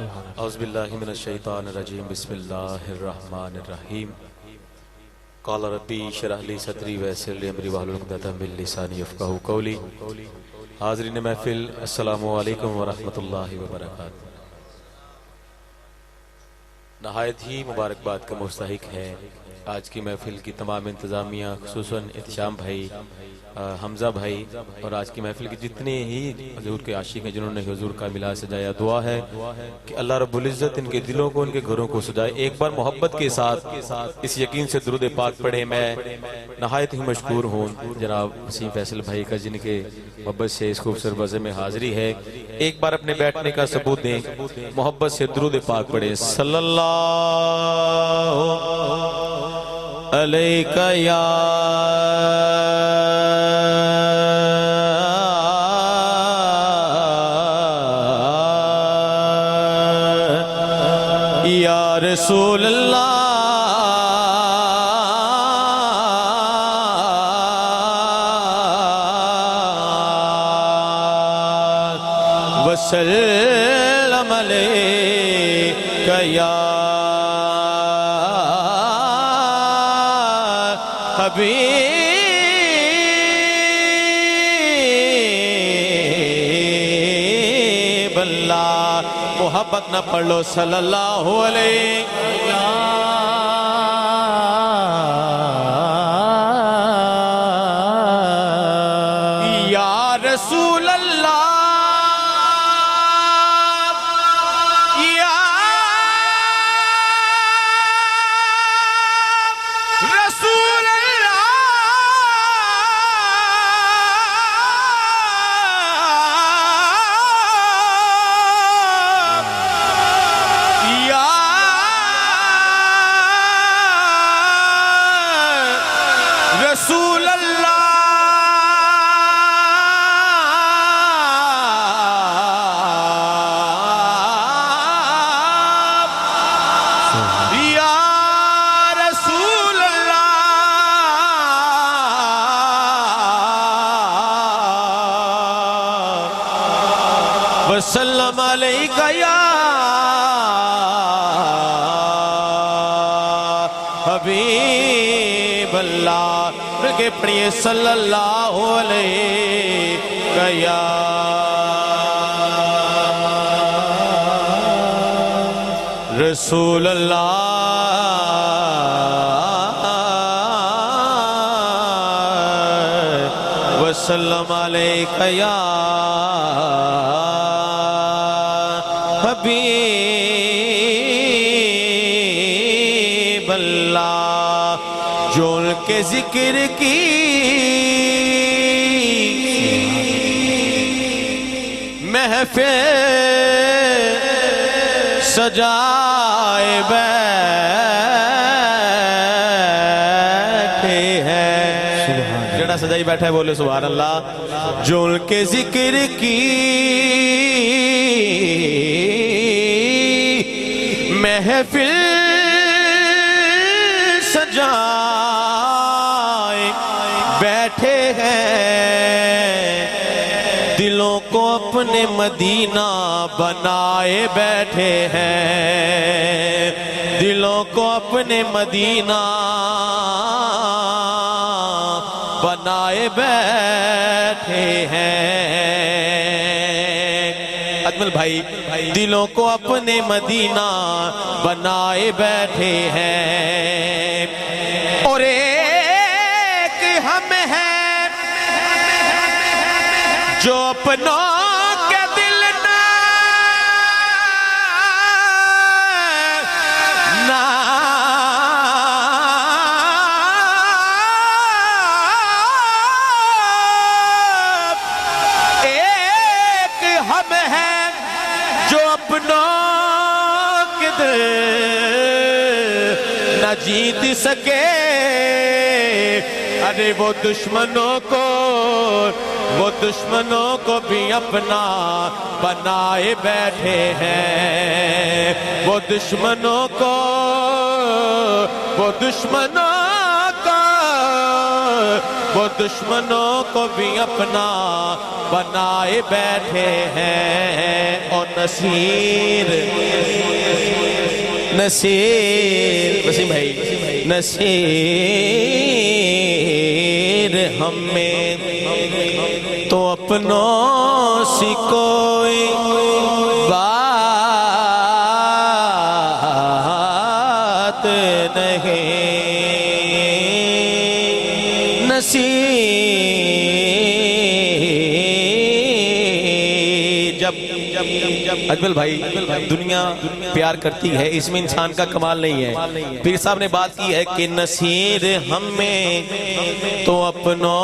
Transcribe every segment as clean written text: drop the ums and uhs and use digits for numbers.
اعوذ باللہ من الشیطان الرجیم بسم اللہ الرحمن الرحیم قال ربی اشرح لی صدری ویسر لی امری واحلل عقدۃ من لسانی یفقہوا قولی۔ حاضرین محفل السلام علیکم ورحمۃ اللہ وبرکاتہ۔ نہایت ہی مبارکباد کا مستحق ہے آج کی محفل کی تمام انتظامیہ، خصوصاً احتشام بھائی، حمزہ بھائی، اور آج کی محفل کی جتنے ہی حضور کے عاشق ہیں جنہوں نے حضور کا ملاد سجایا۔ دعا ہے کہ اللہ رب العزت ان کے دلوں کو، ان کے گھروں کو سجائے۔ ایک بار محبت کے ساتھ اس یقین سے درود پاک پڑھیں۔ میں نہایت ہی مشکور ہوں جناب وسیم فیصل بھائی کا، جن کے محبت سے اس خوبصورت بزم میں حاضری ہے۔ ایک بار اپنے بیٹھنے کا ثبوت دیں، محبت سے درود پاک پڑھیں۔ صلی اللہ علیکہ یا رسول اللہ وسلم علیکہ یا حبیب اللہ۔ محبت نہ پڑھ لو صلی اللہ علیہ یا رسول اللہ یا رسول اللہ یا رسول اللہ یا رسول اللہ وسلم علیکہ یا حبیب اللہ۔ مل کے پڑھیے صلی اللہ علیہ یا رسول اللہ وسلم علیکہ یا حبیب اللہ۔ جو ان کے ذکر کی محفل سجائے بیٹھے ہیں، جڑا سجائی بیٹھا ہے بولے سبحان اللہ۔ جو ان کے ذکر کی محفل سجائے بیٹھے ہیں، دلوں کو اپنے مدینہ بنائے بیٹھے ہیں، دلوں کو اپنے مدینہ بنائے بیٹھے ہیں۔ اجمل بھائی، دلوں کو اپنے مدینہ بنائے بیٹھے ہیں، اور ایک ہم ہیں جو اپنوں کے دل نہ ایک ہم ہیں جو اپنوں کے دل نہ جیت سکے، ارے وہ دشمنوں کو بھی اپنا بنائے بیٹھے ہیں، وہ دشمنوں کو بھی اپنا بنائے بیٹھے ہیں، اور نصیر نصیر وسیم بھائی نصیر ہمیں تو اپنوں سی کوئی بات نہیں نصیر جب اجمل بھائی دنیا پیار کرتی ہے اس میں انسان کا کمال نہیں ہے پیر صاحب نے بات کی ہے کہ نصیر ہمیں تو اپنوں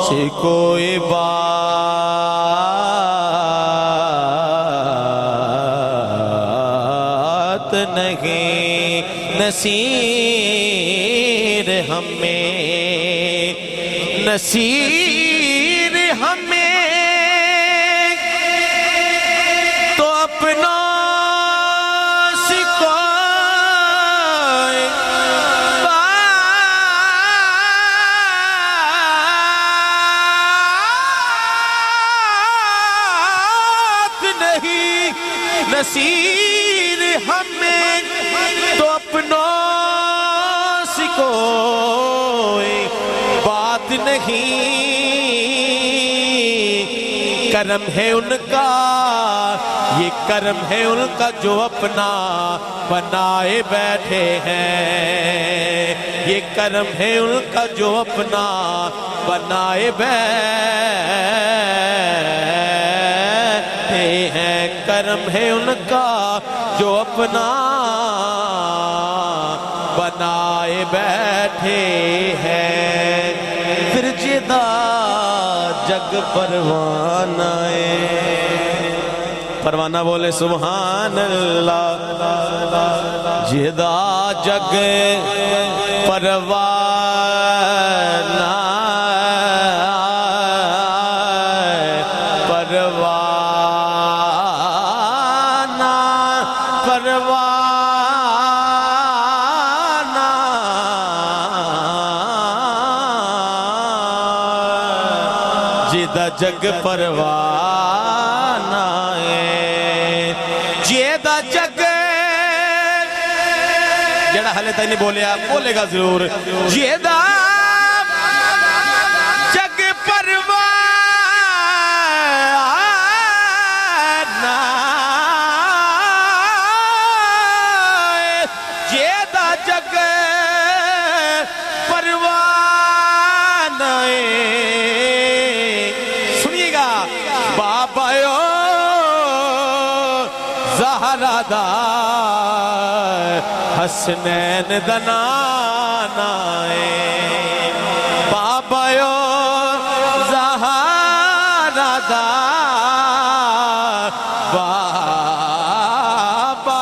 سے کوئی بات نہیں نصیر ہمیں نصیر ہمیں تو اپنا سکھائے بات نہیں نصیر ہمیں تو اپنا سکھائے بات نہیں کرم ہے ان کا یہ کرم ہے ان کا جو اپنا بنائے بیٹھے ہیں یہ کرم ہے ان کا جو اپنا بنائے بیٹھے ہیں کرم ہے ان کا جو اپنا بنائے بیٹھے ہیں پھر جدا جگ پروانہ پروانہ بولے سبحان اللہ جدا جگ پروانہ پروانہ پروانہ جدا جگ پروانہ جیدہ جگ جڑا حالے تھی نہیں بولے آپ بولے گا ضرور جیدہ جگ پروانہ جیدہ جگ پروانہ سنیے گا بابا زہرہ دا حسنین دنانا بابا زہرہ دا بابا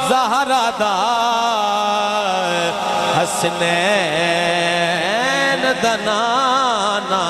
زہرہ دا حسنین دنانا